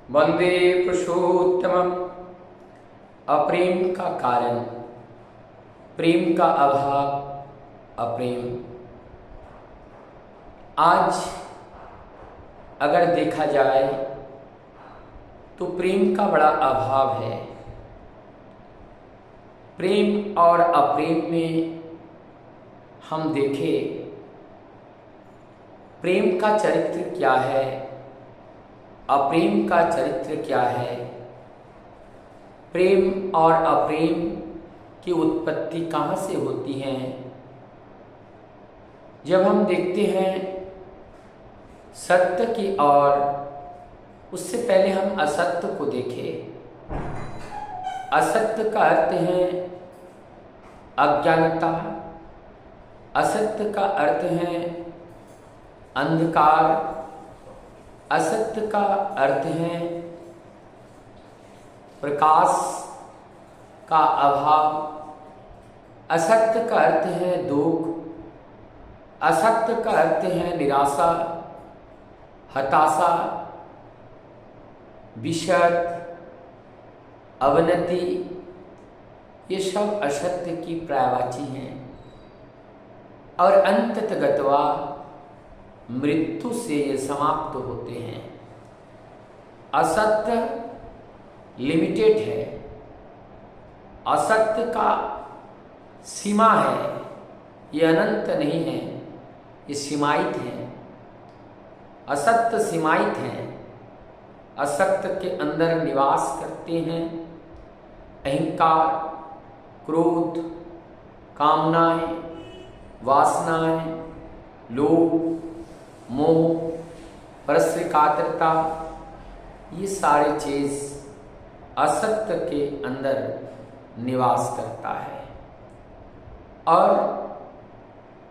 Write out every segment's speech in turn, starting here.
वंदे पुरुषोत्तमम्। अप्रेम का कारण, प्रेम का अभाव, अप्रेम। आज अगर देखा जाए तो प्रेम का बड़ा अभाव है। प्रेम और अप्रेम में हम देखें प्रेम का चरित्र क्या है, अप्रेम का चरित्र क्या है, प्रेम और अप्रेम की उत्पत्ति कहाँ से होती है। जब हम देखते हैं सत्य की ओर, उससे पहले हम असत्य को देखें। असत्य का अर्थ है अज्ञानता, असत्य का अर्थ है अंधकार, असत्य का अर्थ है प्रकाश का अभाव, असत्य का अर्थ है दुख, असत्य का अर्थ है निराशा, हताशा, विषाद, अवनति। ये सब असत्य की पर्यायवाची हैं और अंततगतवा मृत्यु से ये समाप्त होते हैं। असत्य लिमिटेड है, असत्य का सीमा है, ये अनंत नहीं है, ये सीमायित है। असत्य सीमायित है, असत्य के अंदर निवास करते हैं अहंकार, क्रोध, कामनाएं, वासनाएं, लोभ, मोह, परस्पर कातरता। ये सारी चीज असत्य के अंदर निवास करता है और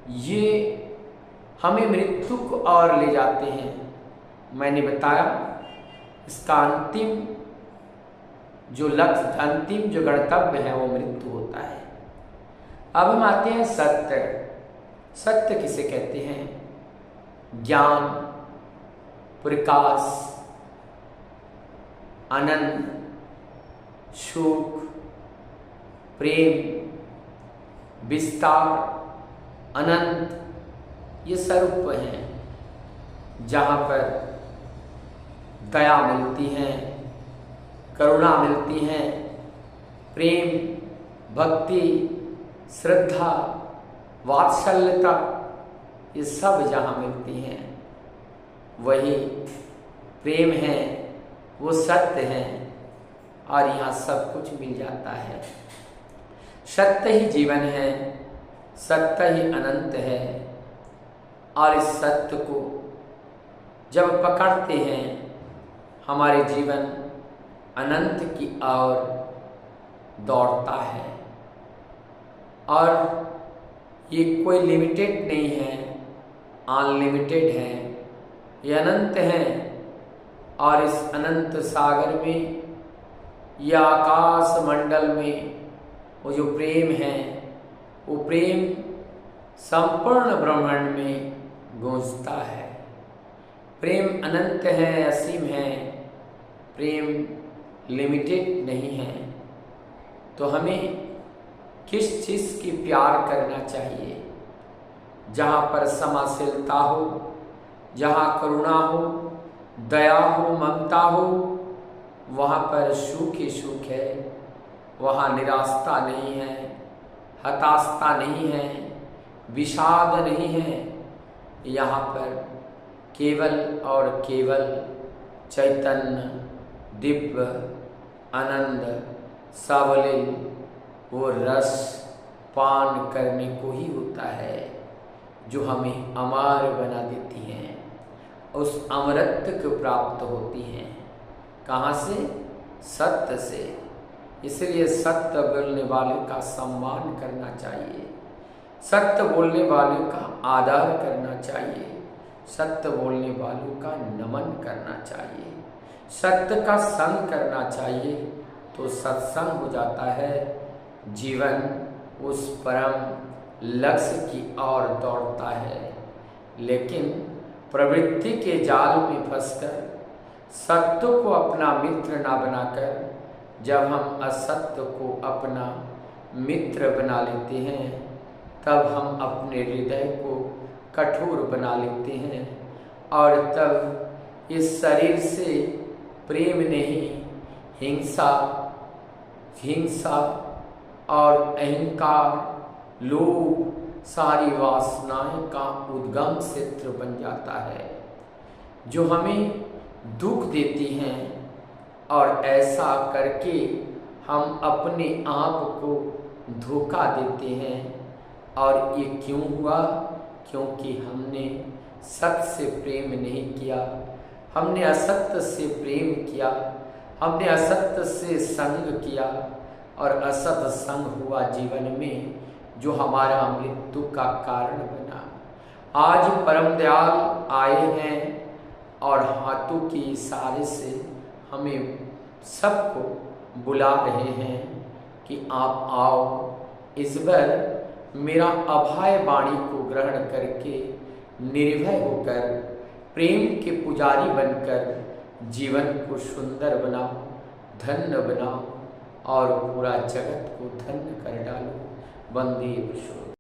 ये हमें मृत्यु को ओर ले जाते हैं। मैंने बताया इसका अंतिम जो लक्ष्य, अंतिम जो गंतव्य है वो मृत्यु होता है। अब हम आते हैं सत्य। सत्य किसे कहते हैं? ज्ञान, प्रकाश, आनंद, सुख, प्रेम, विस्तार, अनंत, ये स्वरूप हैं जहाँ पर दया मिलती है, करुणा मिलती है, प्रेम, भक्ति, श्रद्धा, वात्सल्यता, ये सब जहाँ मिलती हैं वही प्रेम है, वो सत्य है और यहाँ सब कुछ मिल जाता है। सत्य ही जीवन है, सत्य ही अनंत है और इस सत्य को जब पकड़ते हैं हमारे जीवन अनंत की ओर दौड़ता है। और ये कोई लिमिटेड नहीं है, अनलिमिटेड है, ये अनंत है और इस अनंत सागर में या आकाश मंडल में वो जो प्रेम है, वो प्रेम संपूर्ण ब्रह्मांड में गूंजता है। प्रेम अनंत है, असीम है, प्रेम लिमिटेड नहीं है। तो हमें किस चीज़ की प्यार करना चाहिए? जहाँ पर समाशीलता हो, जहाँ करुणा हो, दया हो, ममता हो, वहाँ पर सुख ही सुख है, वहाँ निराशा नहीं है, हताशता नहीं है, विषाद नहीं है। यहाँ पर केवल और केवल चैतन्य, दिव्य, आनंद, सावलील वो रस पान करने को ही होता है जो हमें अमर बना देती हैं, उस अमरत्व को प्राप्त होती हैं। कहाँ से? सत्य से। इसलिए सत्य बोलने वाले का सम्मान करना चाहिए, सत्य बोलने वालों का आदर करना चाहिए, सत्य बोलने वालों का नमन करना चाहिए, सत्य का संग करना चाहिए। तो सत्संग हो जाता है, जीवन उस परम लक्ष्य की ओर दौड़ता है। लेकिन प्रवृत्ति के जाल में फंसकर सत्य को अपना मित्र ना बनाकर जब हम असत्य को अपना मित्र बना लेते हैं, तब हम अपने हृदय को कठोर बना लेते हैं और तब इस शरीर से प्रेम नहीं, हिंसा और अहंकार, लोभ, सारी वासनाएं का उद्गम क्षेत्र बन जाता है, जो हमें दुख देती हैं। और ऐसा करके हम अपने आप को धोखा देते हैं। और ये क्यों हुआ? क्योंकि हमने सत्य से प्रेम नहीं किया, हमने असत्य से प्रेम किया, हमने असत्य से संग किया और असत संग हुआ जीवन में, जो हमारा मृत्यु का कारण बना। आज परम दयाल आए हैं और हाथों के इशारे से हमें सबको बुला रहे हैं कि आप आओ, इस बार मेरा अभय वाणी को ग्रहण करके निर्भय होकर प्रेम के पुजारी बनकर जीवन को सुंदर बनाओ, धन्य बनाओ और पूरा जगत को धन्य कर डालो। वंदे पुरुषोत्तम।